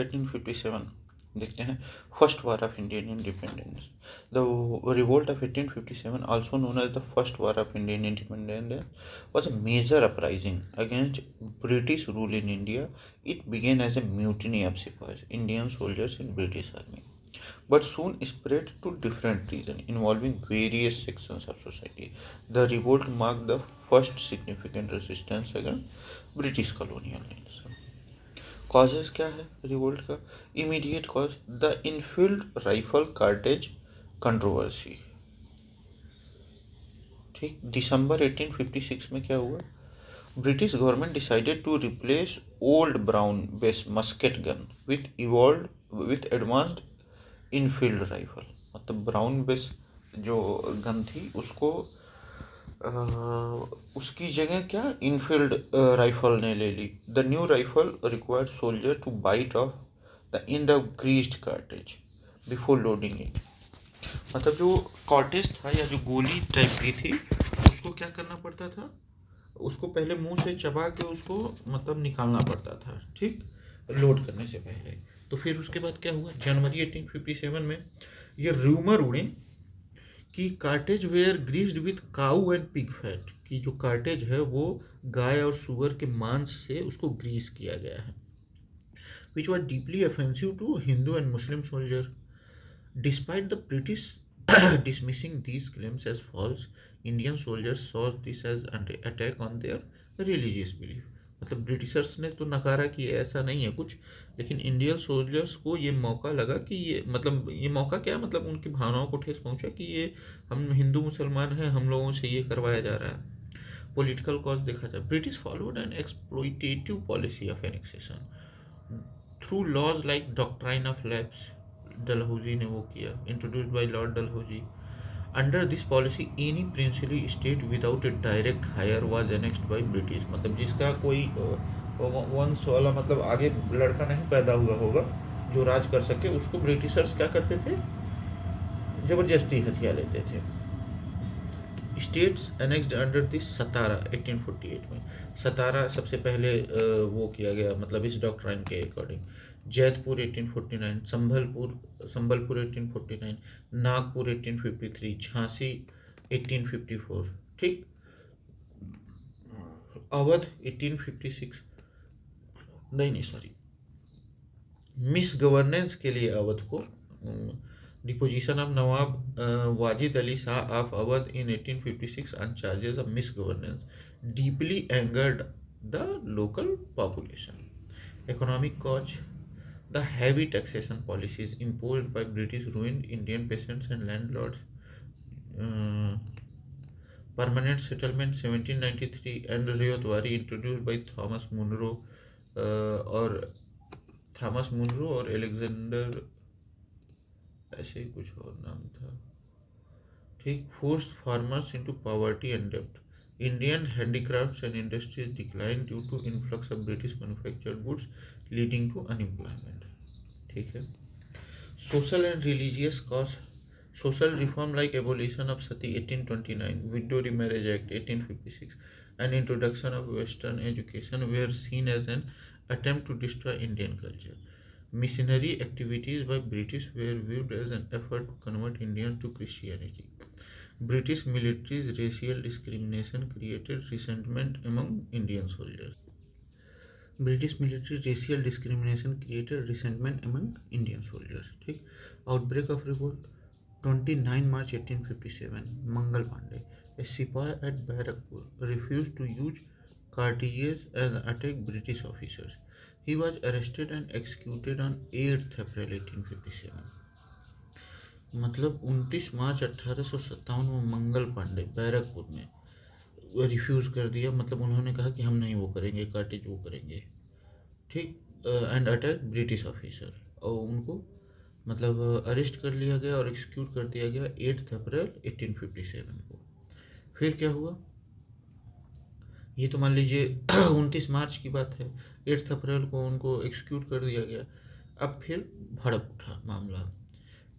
1857 देखते हैं. First war of Indian independence. The revolt of 1857, also known as the first war of Indian independence, was a major uprising against British rule in India. It began as a mutiny of sepoys, Indian soldiers in British army, but soon spread to different regions involving various sections of society. The revolt marked the first significant resistance against British colonialism. Causes क्या है revolt का? Immediate cause the Enfield rifle cartridge controversy. ठीक, दिसंबर 1856 में क्या हुआ? British government decided to replace old Brown Bess musket gun with advanced Enfield rifle. मतलब Brown Bess जो गन थी उसको उसकी जगह क्या इनफील्ड राइफल ने ले ली. The new rifle required soldier to bite off the end of greased cartridge before loading it. मतलब जो कार्टेज था या जो गोली टाइप की थी उसको क्या करना पड़ता था, उसको पहले मुंह से चबा के उसको मतलब निकालना पड़ता था, ठीक, लोड करने से पहले. तो फिर उसके बाद क्या हुआ, जनवरी 1857 में ये रूमर उड़े कि cartridge were greased with cow and pig fat, कि जो कार्टेज है वो गाय और सुअर के मांस से उसको ग्रीस किया गया है, which was deeply offensive to Hindu and Muslim soldier. Despite the British dismissing these claims as false, Indian soldiers saw this as an attack on their religious belief. मतलब ब्रिटिशर्स ने तो नकारा कि ऐसा नहीं है कुछ, लेकिन इंडियन सोल्जर्स को ये मौका लगा कि ये मौका क्या, मतलब उनकी भावनाओं को ठेस पहुंचा कि ये हम हिंदू मुसलमान हैं, हम लोगों से ये करवाया जा रहा है. पॉलिटिकल कॉज देखा जाए, British followed an exploitative policy of annexation through laws like doctrine of lapse. Dalhousie ने वो किया, introduced by Lord Dalhousie. Under this policy any princely state without a direct heir was annexed by British. मतलब जिसका कोई वंश वाला मतलब आगे लड़का नहीं पैदा हुआ होगा जो राज कर सके, उसको ब्रिटिशर्स क्या करते थे, जबरदस्ती हथिया लेते थे. स्टेट्स एनेक्स्ड अंडर दिस सतारा 1848 में. सतारा सबसे पहले वो किया गया, मतलब इस डॉक्ट्राइन के अकॉर्डिंग. जैतपुर 1849, संबलपुर 1849, नागपुर 1853, झांसी 1854, ठीक. अवध 1856, नहीं सॉरी, मिस गवर्नेंस के लिए अवध को deposition of Nawab Wajid Ali Shah of Awadh in 1856 on charges of miss governance deeply angered the local population. Economic cause, the heavy taxation policies imposed by British ruined Indian peasants and landlords. Permanent settlement 1793 and Rayotwari introduced by Thomas Munro और Alexander, ऐसे ही कुछ और नाम था, ठीक. Forced farmers into poverty and डेब्ट. Indian handicrafts and industries declined due to influx of British manufactured goods leading to unemployment. ठीक है. Social and religious cause, social reform like abolition of sati 1829, Widow Remarriage Act 1856, and introduction of Western education were seen as an attempt to destroy Indian culture. Missionary activities by British were viewed as an effort to convert Indians to Christianity. British military's racial discrimination created resentment among Indian soldiers. British military racial discrimination created resentment among Indian soldiers. ठीक. Outbreak of revolt 29 March 1857. Mangal Pandey, a sepoy at Barakpur, refused to use cartridges and attack British officers. He was arrested and executed on 8th April 1857. मतलब 29 मार्च 1857 में मंगल पांडे बैरकपुर में refuse कर दिया, मतलब उन्होंने कहा कि हम नहीं वो करेंगे, कार्टेज वो करेंगे, ठीक. एंड अटैक ब्रिटिश ऑफिसर, और उनको मतलब अरेस्ट कर लिया गया और एक्सिक्यूट कर दिया गया 8 अप्रैल 1857 को. फिर क्या हुआ, ये तो मान लीजिए 29 मार्च की बात है, 8 अप्रैल को उनको एक्सिक्यूट कर दिया गया. अब फिर भड़क उठा मामला.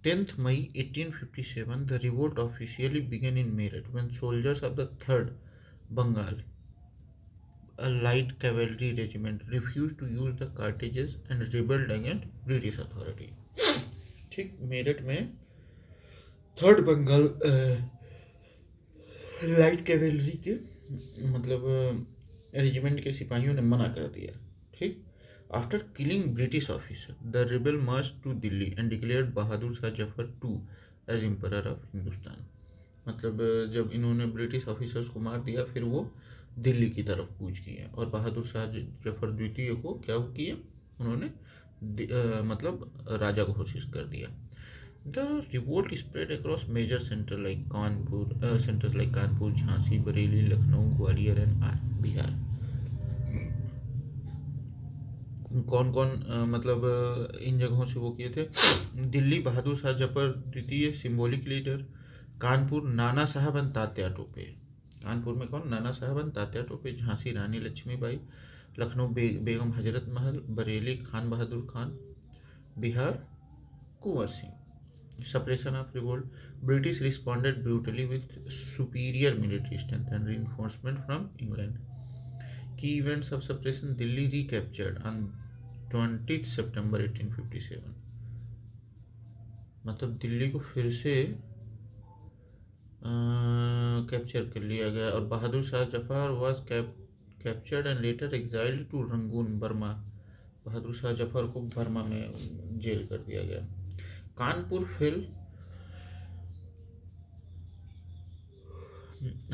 10th May 1857, the revolt officially began in Meerut when soldiers of the 3rd Bengal a light cavalry regiment refused to use the cartridges and rebelled against British authority. ठीक, मेरठ में थर्ड बंगाल लाइट कैवेलरी के मतलब regiment के सिपाहियों ने मना कर दिया। ठीक, after killing British officer the rebel march to Delhi and declared Bahadur Shah Zafar to as emperor of Hindustan. मतलब जब इन्होंने ब्रिटिश ऑफिसर्स को मार दिया फिर वो दिल्ली की तरफ कूच किए और बहादुर शाह जफर द्वितीय को क्या किए, उन्होंने मतलब राजा घोषित कर दिया। The revolt spread across major centers like Kanpur, Jhansi, Bareilly, Lucknow, Gwalior and Bihar. कौन कौन मतलब इन जगहों से वो किए थे? दिल्ली बहादुर शाह जफर द्वितीय सिंबॉलिक लीडर, कानपुर नाना साहब एंड तात्या टोपे, कानपुर में कौन? नाना साहब and Tatya Tope, Jhansi Rani Lakshmibai, Lucknow Begum Hazrat Mahal, Bareilly Khan Bahadur Khan, Bihar Kunwar Singh. Suppression of revolt. British responded brutally with superior military strength and reinforcement from England. Key events of suppression. Delhi recaptured on 20th September 1857. मतलब दिल्ली को फिर से कैप्चर कर लिया गया और Bahadur Shah Zafar was captured and later exiled to Rangoon, Burma. Bahadur Shah Zafar को Burma में जेल कर दिया गया। Kanpur fell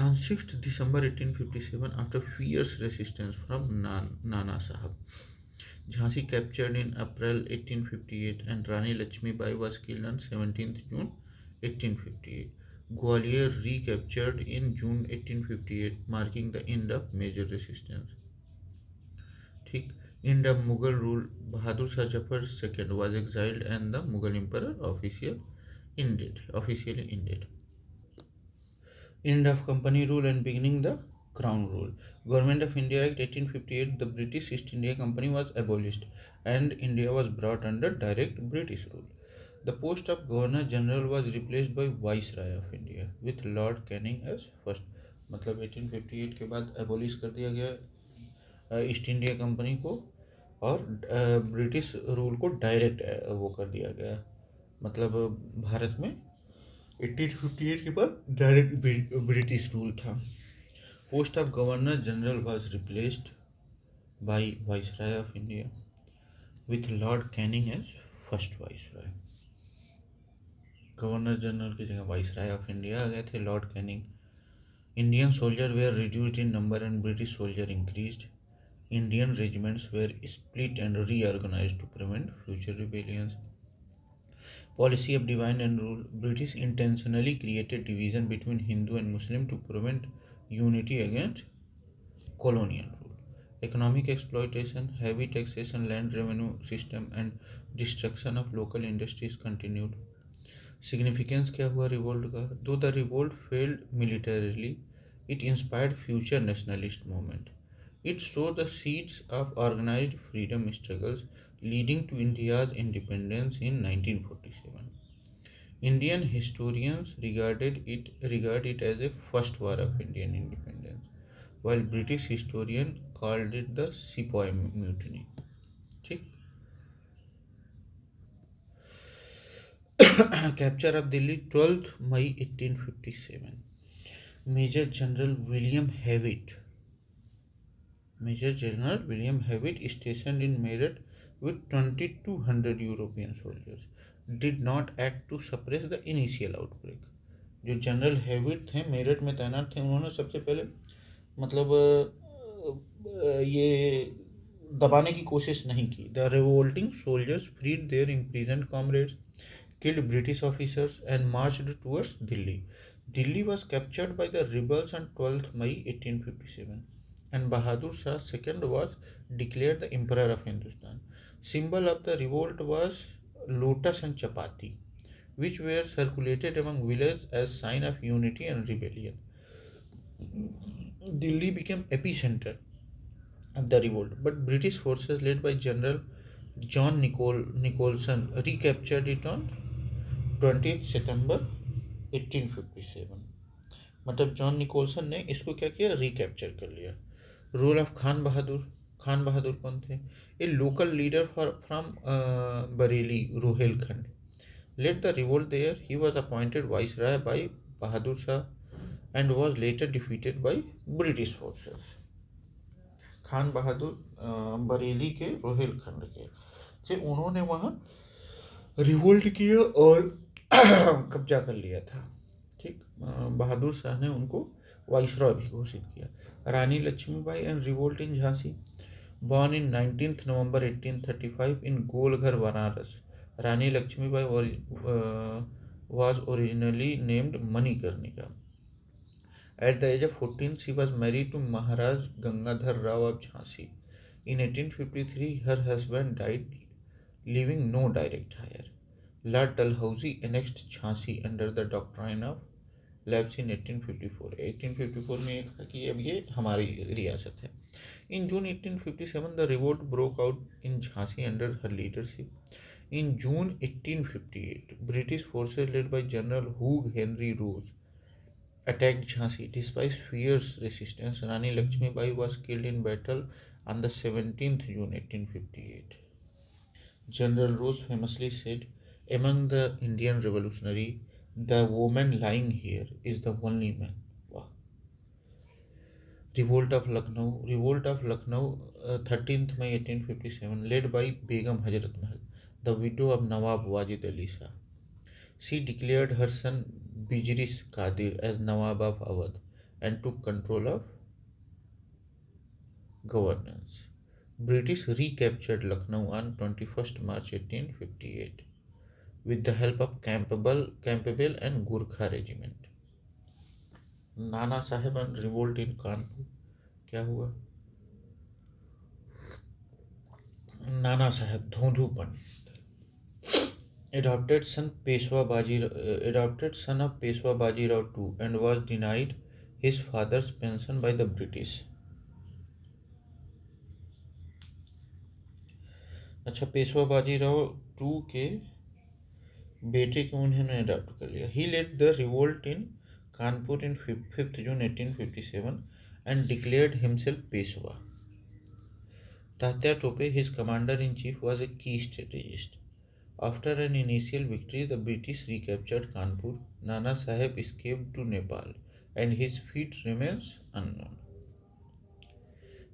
on 6th December 1857 after fierce resistance from Nana Sahab. Jhansi captured in April 1858 and Rani Lakshmibai was killed on 17th June 1858. Gwalior recaptured in June 1858, marking the end of major resistance. ठीक, end of Mughal rule. Bahadur Shah Jafar II was exiled and the Mughal Emperor officially ended. End of company rule and beginning the crown rule. Government of India Act 1858, the British East India Company was abolished and India was brought under direct British rule. The post of Governor General was replaced by Viceroy of India with Lord Canning as first. मतलब 1858 के बाद abolish कर दिया गया east India company को और British rule को direct वो कर दिया गया। मतलब भारत में 1858 के बाद डायरेक्ट ब्रिटिश रूल था। Post of governor general was replaced by viceroy of India with Lord Canning as first viceroy. Governor general की जगह वाइसराय ऑफ इंडिया आ गए थे Lord Canning. Indian soldier were reduced in number and British soldier increased. Indian regiments were split and reorganized to prevent future rebellions. Policy of divide and rule. British intentionally created division between Hindu and Muslim to prevent unity against colonial rule. Economic exploitation, heavy taxation, land revenue system and destruction of local industries continued. Significance क्या हुआ revolt का? Though the revolt failed militarily, it inspired future nationalist movement. It showed the seeds of organized freedom struggles leading to India's independence in 1947. Indian historians regard it as a first war of Indian independence, while British historians called it the Sepoy Mutiny. ठीक, capture of Delhi 12th May 1857. Major General William Hewitt, stationed in Meerut with 2,200 European soldiers, did not act to suppress the initial outbreak. जो general Hewitt थे मेरठ में तैनात थे, उन्होंने सबसे पहले मतलब ये दबाने की कोशिश नहीं की. The revolting soldiers freed their imprisoned comrades, killed British officers and marched towards Delhi. Delhi was captured by the rebels on 12th May 1857 and Bahadur Shah II was declared the Emperor of Hindustan. Symbol of the revolt was lotus and chapati, which were circulated among villages as sign of unity and rebellion. Delhi became epicenter of the revolt, but British forces led by General John Nicholson recaptured it on 20th September 1857. मतलब John Nicolson ने इसको क्या किया, recapture कर लिया. Role of Khan Bahadur. Khan Bahadur कौन थे? A local leader from Bareilly Rohilkhand. Led the revolt there. He was appointed viceroy by Bahadur Shah and was later defeated by British forces. Khan Bahadur Bareilly के रोहेलखंड के थे. उन्होंने वहाँ रिवोल्ट किया और कब्जा कर लिया था. ठीक. बहादुर शाह ने उनको वाइसरॉय भी घोषित किया. Rani Lakshmibai and revolt in Jhansi. Born in 19 November 1835 in Golghar Banaras. Rani Lakshmibai was originally named Manikarnika. At the age of 14, she was married to Maharaj Gangadhar Rao of Jhansi. In 1853, her husband died, leaving no direct heir. Lord Dalhousie annexed Jhansi under the doctrine of lapse in 1854. 1854 में एक था कि अब ये हमारी रियासत है. In June 1857, the revolt broke out in Jhansi under her leadership. In June 1858, British forces led by General Hugh Henry Rose attacked Jhansi. Despite fierce resistance, Rani Lakshmibai was killed in battle on the 17th June 1858. General Rose famously said, "Among the Indian revolutionary, the woman lying here is the only man." Wow. Revolt of Lucknow, 13th May 1857, led by Begum Hazrat Mahal, the widow of Nawab Wajid Ali Shah. She declared her son Bijris Qadir as Nawab of Awadh and took control of governance. British recaptured Lucknow on 21st March 1858 with the help of Campbell and Gurkha regiment. Nana Saheb and revolt इन कानपुर. क्या हुआ? Nana Saheb धोंधूपन. Adopted son of Peshwa Bajirao II and was denied his father's pension by the British. अच्छा, Peshwa Bajirao to के बेटे को उन्होंने adopt कर लिया. He led the revolt in Kanpur in 5th June 1857 and declared himself Peshwa. Tatya Tope, his commander-in-chief, was a key strategist. After an initial victory, the British recaptured Kanpur. Nana Sahib escaped to Nepal and his fate remains unknown.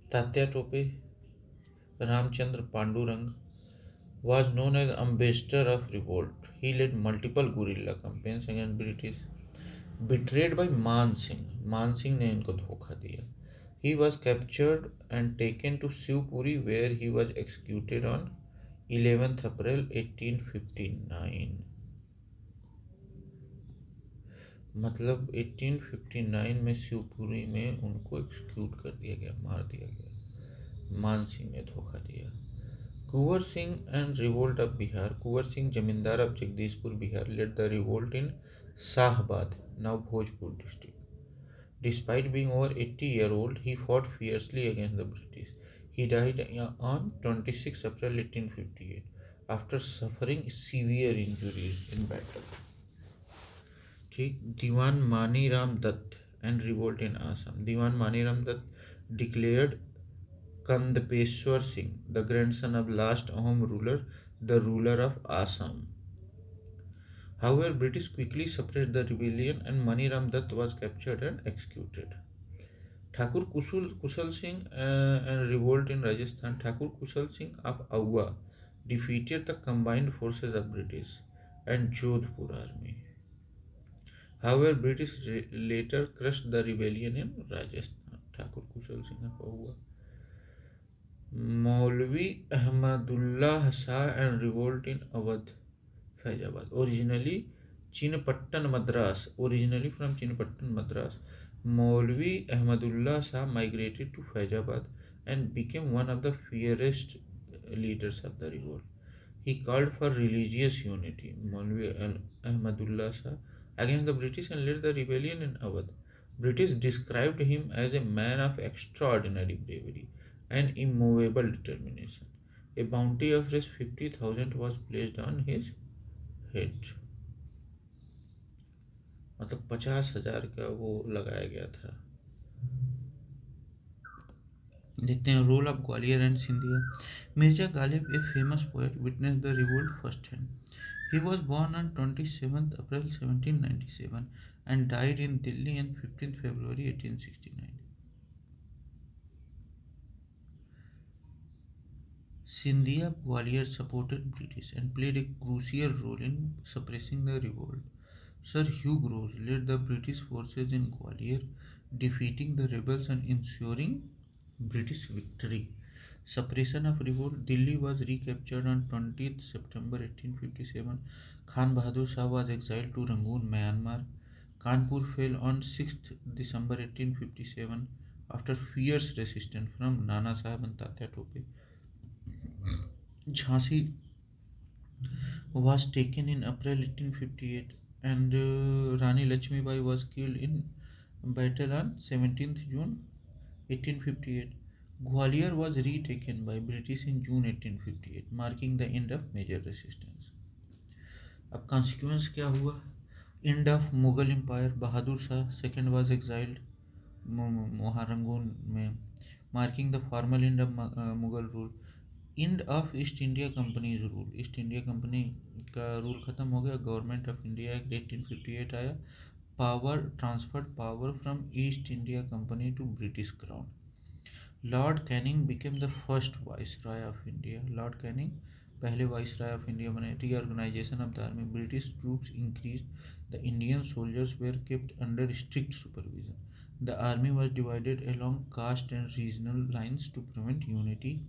Tatya Tope, Ramchandra Pandurang, was known as ambassador of revolt. He led multiple guerrilla campaigns against British. Betrayed by Man Singh. Man Singh ने इनको धोखा दिया. He was captured and taken to Shivpuri where he was executed on 11th April 1859. मतलब 1859 में शिवपुरी में उनको execute कर दिया गया, मार दिया गया. मान सिंह ने धोखा दिया. Kunwar Singh and revolt of Bihar. Kunwar Singh zamindar of Jagdishpur Bihar led the revolt in Shahabad, now Bhojpur district. Despite being over 80-year-old, he fought fiercely against the British. He died on 26 April 1858 after suffering severe injuries in battle. ठीक. Dewan Maniram Dutta and revolt in Assam. Diwan Maniram Dutt declared Kandapeshwar Singh, the grandson of last Ahom ruler, the ruler of Assam. However, British quickly suppressed the rebellion and Maniram Dutt was captured and executed. Thakur Kusal Singh and revolt in Rajasthan. Thakur Kusal Singh of Aua defeated the combined forces of British and Jodhpur army. However, British later crushed the rebellion in Rajasthan. Thakur Kusal Singh of Aua. Maulvi Ahmadullah Shah and revolt in Awadh, Faizabad. Originally from Chinapattan, Madras, Maulvi Ahmadullah Shah migrated to Faizabad and became one of the fiercest leaders of the revolt. He called for religious unity, Maulvi Ahmadullah Shah, against the British and led the rebellion in Awadh. British described him as a man of extraordinary bravery and immovable determination. A bounty of Rs 50,000 was placed on his head. मतलब 50,000 का वो लगाया गया था. देखते हैं role of Gwalior and Scindia. Mirza Ghalib, a famous poet, witness the revolt first hand. He was born on 27th April 1797 and died in Delhi on 15th February 1869. Sindhia of Gwalior supported British and played a crucial role in suppressing the revolt. Sir Hugh Rose led the British forces in Gwalior, defeating the rebels and ensuring British victory. Suppression of revolt. Delhi was recaptured on 20th September 1857. Khan Bahadur Shah was exiled to Rangoon, Myanmar. Kanpur fell on 6th December 1857 after fierce resistance from Nana Sahib and Tatya Tope. Jhansi was taken in April 1858 and Rani Lakshmibai was killed in battle on 17th June 1858. Gwalior was retaken by British in June 1858, marking the end of major resistance. अब consequence क्या हुआ? End of Mughal Empire. Bahadur Shah second was exiled Rangoon में, marking the formal end of Mughal rule. End of East India Company's rule. East India Company का rule खत्म हो गया. Government of India act 1858 आया. Power transferred power from East India Company to British crown. Lord Canning became the first viceroy of India. Lord Canning पहले viceroy of India बने. Reorganisation of the army. British troops increase. The Indian soldiers were kept under strict supervision. The army was divided along caste and regional lines to prevent unity.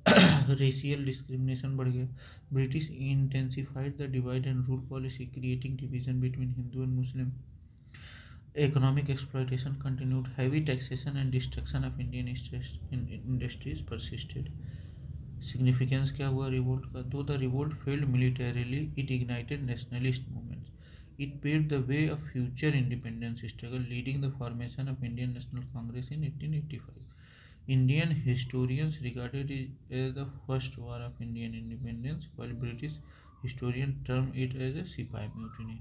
Racial discrimination बढ़ गया. British intensified the divide and rule policy, creating division between Hindu and Muslim. Economic exploitation continued. Heavy taxation and destruction of Indian industries persisted. Significance क्या हुआ revolt का? Though the revolt failed militarily, it ignited nationalist movements. It paved the way of future independence struggle, leading the formation of Indian National Congress in 1885. Indian historians regarded it as the first war of Indian independence, while British historians term it as a Sipahi mutiny.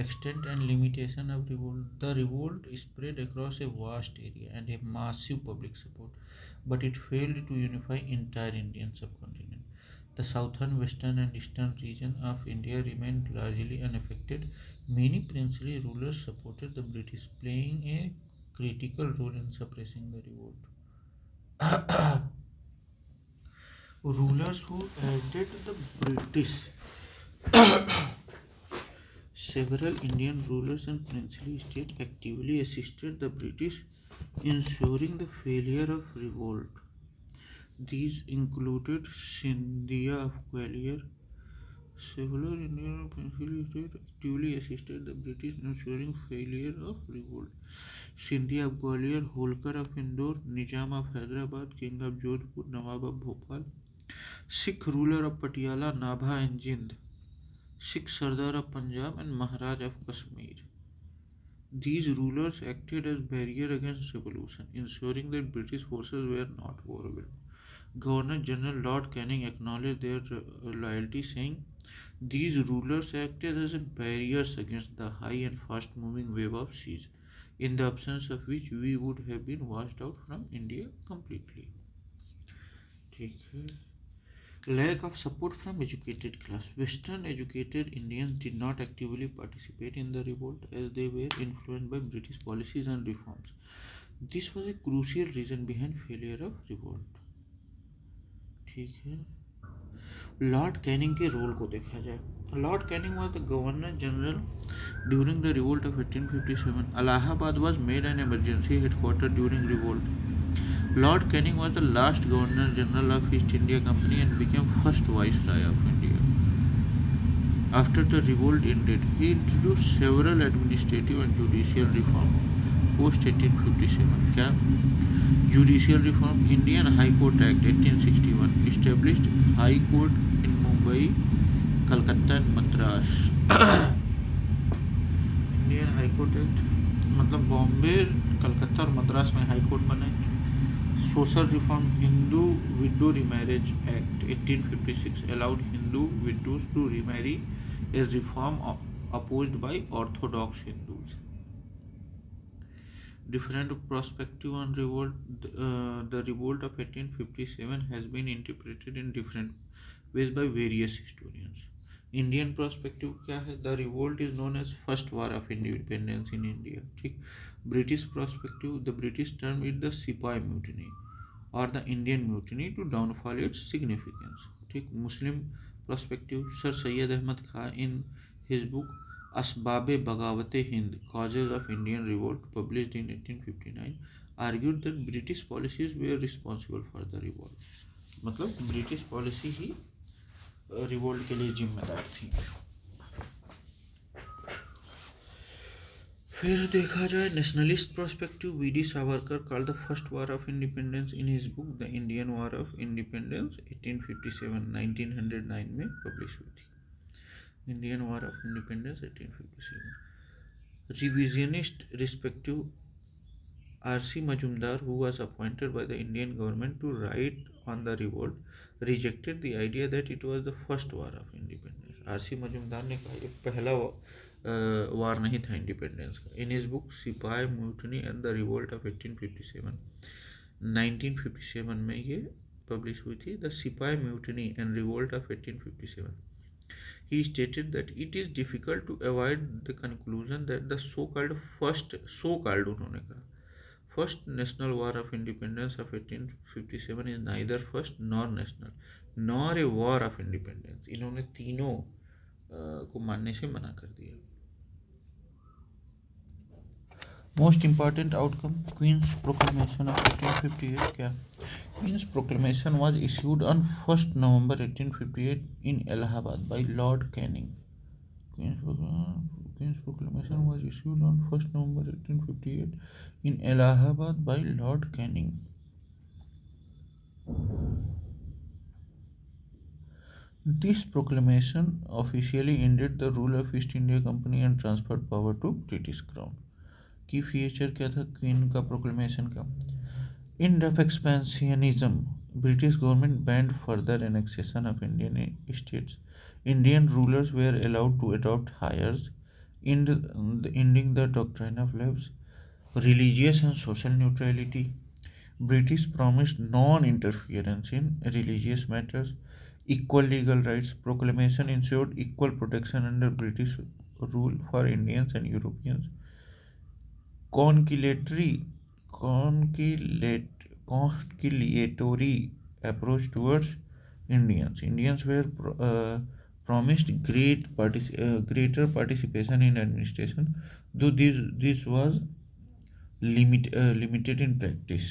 Extent and limitation of revolt. The revolt spread across a vast area and a massive public support, but it failed to unify entire Indian subcontinent. The southern, western, and eastern region of India remained largely unaffected. Many princely rulers supported the British, playing a critical role in suppressing the revolt. Rulers who aided the British. Several Indian rulers and princely states actively assisted the British, ensuring the failure of revolt. These included Sindhia of Gwalior. Several Indian and princely states actively assisted the British, ensuring failure of revolt. Sindhia of Gwalior, Holkar of Indore, Nizam of Hyderabad, King of Jodhpur, Nawab of Bhopal. Sikh ruler of Patiala, Nabha and Jind. Sikh Sardar of Punjab and Maharaj of Kashmir. These rulers acted as barrier against revolution, ensuring that British forces were not overwhelmed. Governor General Lord Canning acknowledged their loyalty, saying, "These rulers acted as barriers against the high and fast-moving wave of siege, in the absence of which we would have been washed out from India completely." ठीक है. Lack of support from educated class. Western educated Indians did not actively participate in the revolt as they were influenced by British policies and reforms. This was a crucial reason behind failure of revolt. ठीक है. Lord Canning के role को देखा जाए. Lord Canning was the Governor General during the revolt of 1857. Allahabad was made an emergency headquarters during revolt. Lord Canning was the last Governor General of East India Company and became first Viceroy of India. After the revolt ended, he introduced several administrative and judicial reforms post 1857. क्या? Judicial reform. Indian High Court Act 1861 established High Court in Mumbai, Calcutta and Madras. Indian High Court Act मतलब बॉम्बे, कलकत्ता और मद्रास में high court बने. Social reform. Hindu Widow Remarriage Act 1856 allowed Hindu widows to remarry, a reform opposed by Orthodox Hindus. Different perspective on revolt. The revolt of 1857 has been interpreted in different ways by various historians. Indian perspective क्या है? The revolt is known as first war of independence in India. ठीक. British perspective, the British term it the sipahi mutiny और the Indian mutiny to downfall its significance. ठीक. Muslim perspective, Sir Syed Ahmad Khan in his book Asbab Baghawat Hind causes of Indian revolt published in 1859 argued that British policies were responsible for the revolt. मतलब British policy ही revolt के लिए जिम्मेदार थी. फिर देखा जाए nationalist perspective, VD. Savarkar called the first war of independence in his book the Indian war of independence 1857 1909 में publish हुई थी. Indian war of independence 1857. Revisionist respective, R.C. Majumdar, who was appointed by the Indian government to write on the revolt, rejected the idea that it was the first war of independence. R.C. Majumdar ने कहा ये पहला वार नहीं था independence का. इन his book सिपाही mutiny and the revolt of 1857 1957 में ये पब्लिश हुई थी. द सिपाही mutiny and revolt of 1857. He stated that it is difficult to avoid the conclusion that the so-called उन्होंने कहा first national war of independence of 1857 is neither first nor national nor a war of independence. इन्होंने तीनों को मानने से मना कर दिया. Most important outcome, Queen's proclamation of 1858. क्या? Queen's proclamation was issued on 1 November 1858 in Allahabad by Lord Canning. Queen's proclamation was issued on 1st November 1858 in Allahabad by Lord Canning. This proclamation officially ended the rule of East India Company and transferred power to British Crown. की feature क्या था queen का proclamation का? End of expansionism. British government banned further annexation of Indian states. Indian rulers were allowed to adopt heirs, ending the doctrine of levies. Religious and social neutrality. British promised non-interference in religious matters. Equal legal rights. Proclamation ensured equal protection under British rule for Indians and Europeans. Conciliatory approach towards Indians. Indians were promised greater participation in administration, though this was limited in practice.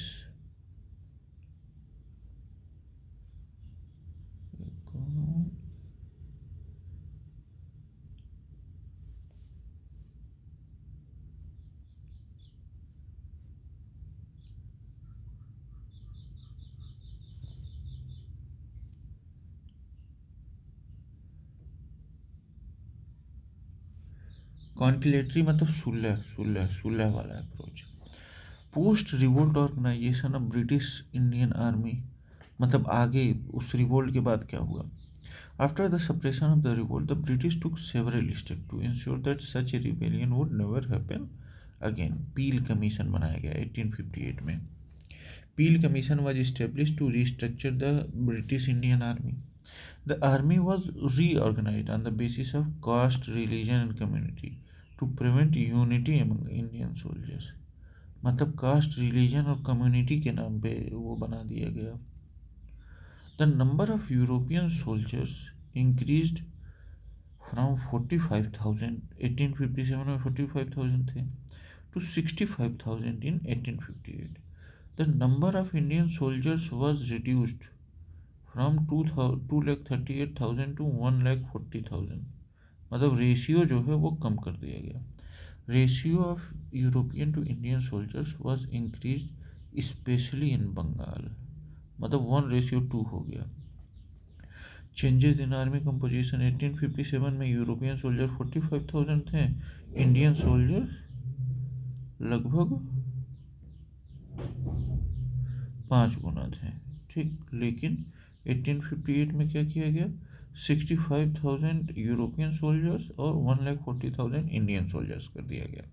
कॉन्किलेटरी मतलब सुलह वाला approach. Post revolt organisation of British Indian army, मतलब आगे उस revolt के बाद क्या हुआ? After the suppression of the revolt the British took several step to ensure that such a rebellion would never happen again. Peel commission बनाया गया 1858 में. Peel commission was established to restructure the British Indian army. The army was reorganized on the basis of caste, religion and community to prevent unity among Indian soldiers. मतलब caste, religion और community के नाम पे वो बना दिया गया. The number of European soldiers increased from 45,000 1857 में 45,000 थे to 65,000 in 1858. The number of Indian soldiers was reduced from 2,38,000 to 1,40,000. मतलब रेशियो जो है वो कम कर दिया गया. Ratio of European to Indian soldiers was increase specially in Bengal. मतलब 1:2 हो गया. चेंजेस इन आर्मी कंपोजिशन 1857 में यूरोपियन सोल्जर 45,000 थे, इंडियन सोल्जर लगभग 5 गुना थे. ठीक. लेकिन 1858 में क्या किया गया? 65,000 यूरोपियन सोल्जर्स और 1,40,000 इंडियन सोल्जर्स कर दिया गया.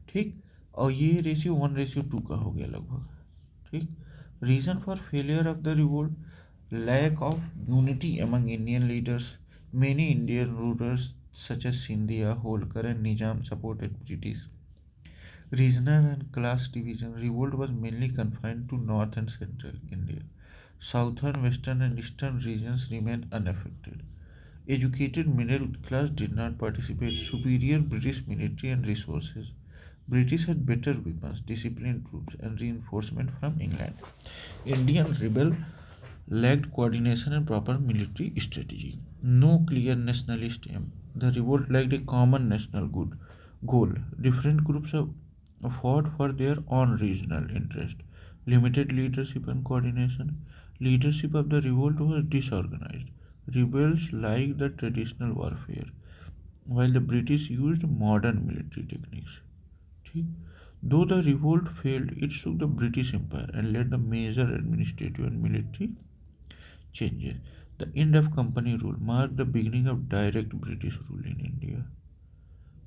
ठीक. और ये रेशियो 1:2 का हो गया लगभग। ठीक। Reason for failure of the revolt, lack of unity among Indian leaders. Many Indian rulers such as Scindia, Holkar and Nizam supported British. Regional and class division, revolt was mainly confined to north and central India. Southern, western and eastern regions remained unaffected. Educated middle class did not participate. Superior British military and resources. British had better weapons, disciplined troops, and reinforcement from England. Indian rebel lacked coordination and proper military strategy. No clear nationalist aim. The revolt lacked a common national goal. Different groups fought for their own regional interest. Limited leadership and coordination. Leadership of the revolt was disorganized. Rebels liked the traditional warfare, while the British used modern military techniques. ठीक? Though the revolt failed, it shook the British Empire and led to major administrative and military changes. The end of company rule marked the beginning of direct British rule in India.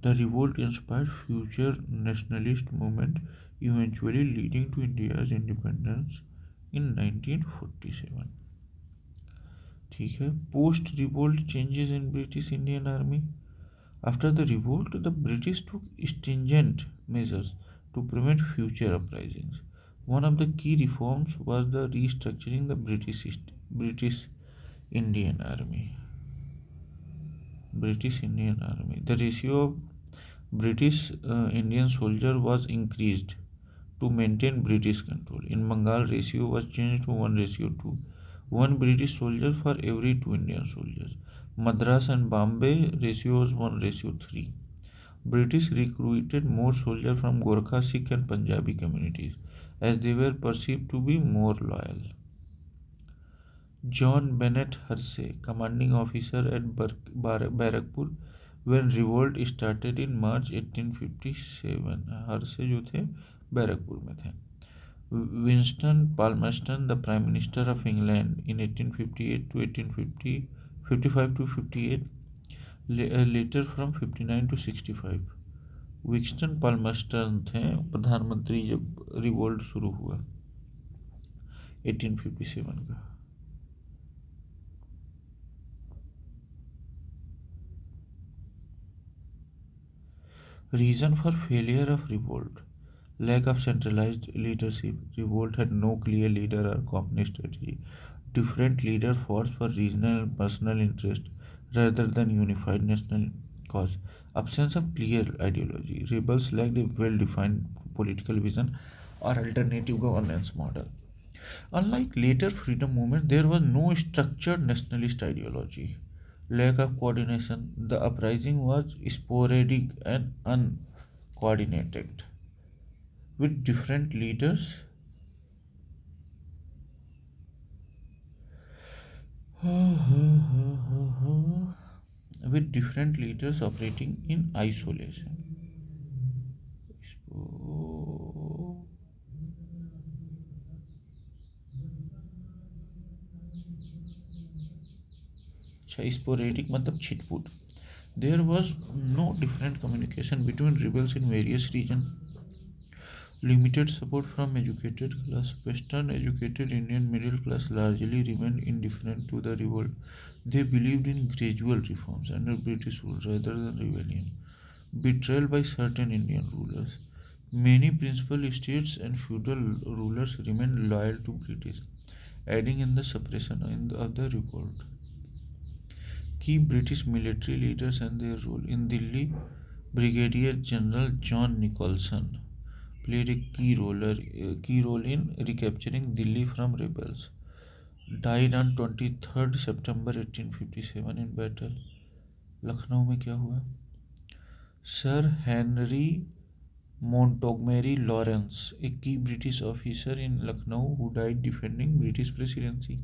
The revolt inspired future nationalist movement, eventually leading to India's independence in 1947. ठीक है. Post revolt changes in British Indian Army. After the revolt, the British took stringent measures to prevent future uprisings. One of the key reforms was the restructuring the British Indian Army. British Indian Army. The ratio of British Indian soldier was increased to maintain British control. In Mangal, ratio was changed to 1:2. One British soldier for every two Indian soldiers. Madras and Bombay ratio was 1:3. British recruited more soldiers from Gorkha, Sikh and Punjabi communities as they were perceived to be more loyal. John Bennett Hersey, commanding officer at Barakpur when revolt started in March 1857. Hersey जो थे बैरकपुर में थे. Winston Palmerston, the Prime Minister of England in 1858 to 1855 to 58, later from 59 to 65. Winston पाल्मर्स्टन थे प्रधानमंत्री जब revolt शुरू हुआ 1857 का. Reason for failure of revolt: lack of centralized leadership. Revolt had no clear leader or common strategy. Different leaders fought for regional and personal interest rather than unified national cause. Absence of clear ideology. Rebels lacked a well-defined political vision or alternative governance model. Unlike later freedom movement, there was no structured nationalist ideology. Lack of coordination. The uprising was sporadic and uncoordinated, with different leaders operating in isolation. Sporadic मतलब छिटपुट. There was no different communication between rebels in various regions. Limited support from educated class. Western educated Indian middle class largely remained indifferent to the revolt. They believed in gradual reforms under British rule rather than rebellion. Betrayal by certain Indian rulers. Many principal estates and feudal rulers remained loyal to British, aiding in the suppression of the revolt. Key British military leaders and their role. In Delhi, Brigadier General John Nicholson played a key role in recapturing Delhi from rebels. Died on 23rd September 1857 in battle. Lucknow में क्या हुआ? Sir Henry Montgomery Lawrence, a key British officer in Lucknow who died defending British presidency.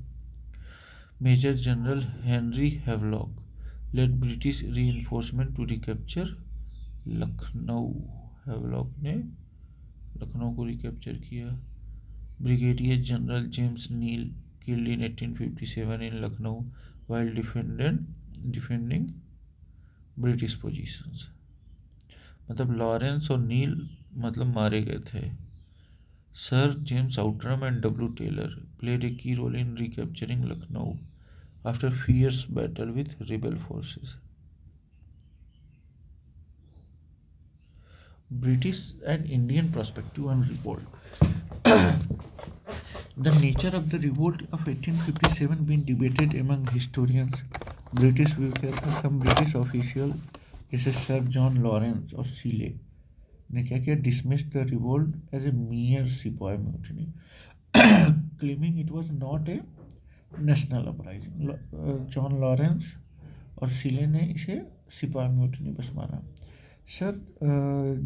Major General Henry Havelock led British reinforcement to recapture Lucknow. Havelock ने लखनऊ को recapture किया. Brigadier General James Neal killed in 1857 in Lucknow while defending British positions. मतलब Lawrence और Neill मतलब मारे गए थे। Sir James Outram and W Taylor played a key role in recapturing Lucknow after fierce battle with rebel forces. British and Indian perspective on revolt. The nature of the revolt of 1857 been debated among historians. British view क्या था, some British official जैसे sir John Lawrence और Seeley ने क्या किया, dismissed the revolt as a mere सिपाही mutiny, claiming it was not a national uprising. John Lawrence और Seeley ने इसे सिपाही म्यूटनी बस माना. Sir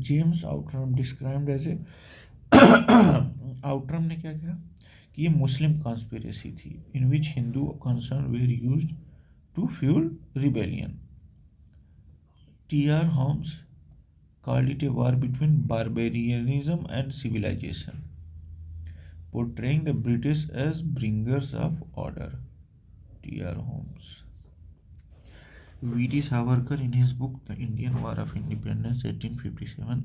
James Outram described as a Outram ने क्या कहा कि ये मुस्लिम कॉन्स्पिरेसी थी in which Hindu concern were used to fuel rebellion. T R. Holmes called it a war between barbarianism and civilization, portraying the British as bringers of order. T.R. Homes. V.D. Savarkar in his book The Indian War of Independence 1857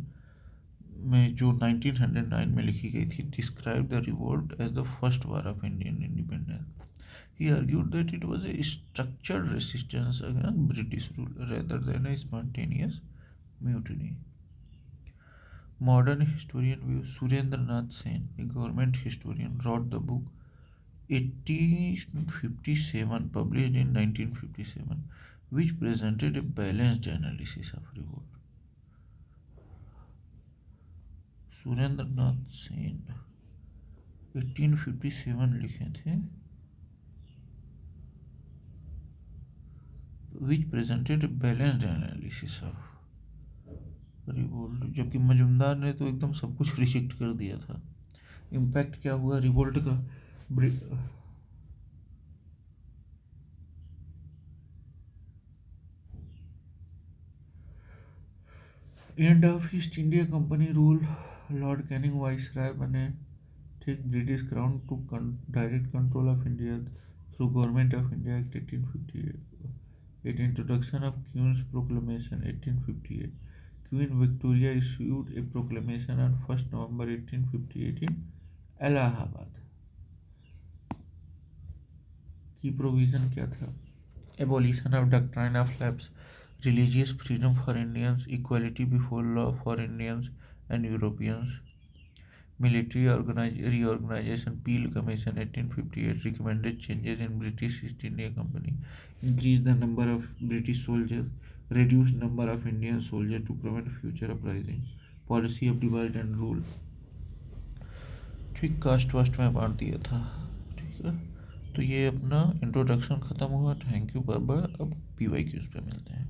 में जो 1909 में लिखी गई थी, described the revolt as the first war of Indian independence. He argued that it was a structured resistance against British rule rather than a spontaneous mutiny. Modern historian view Surendranath Sen, a government historian, wrote the book 1857, published in 1957, which presented a balanced analysis of revolt. Surendranath Sen 1857 लिखे थे, which presented a balanced analysis of revolt. जबकि मजुमदार ने तो एकदम सब कुछ reject कर दिया था. इम्पैक्ट क्या हुआ रिवोल्ट का? End of East India Company rule, Lord Canning viceroy बने. ठीक. British crown to direct control of India through government of India act 1858. Introduction of queen's proclamation 1858. Queen Victoria issued a proclamation on 1 November 1858 in Allahabad. की provision क्या था? Abolition of doctrine of lapse, religious freedom for Indians, equality before law for Indians and Europeans, military reorganization. Peel Commission 1858 recommended changes in British East India Company, increase the number of British soldiers, reduce number of Indian soldiers to prevent future uprising, policy of divide and rule. ठीक. Cast vast में बांट दिया था. ठीक है, तो ये अपना इंट्रोडक्शन ख़त्म हुआ. Thank you, bye bye. अब PYQs पे मिलते हैं.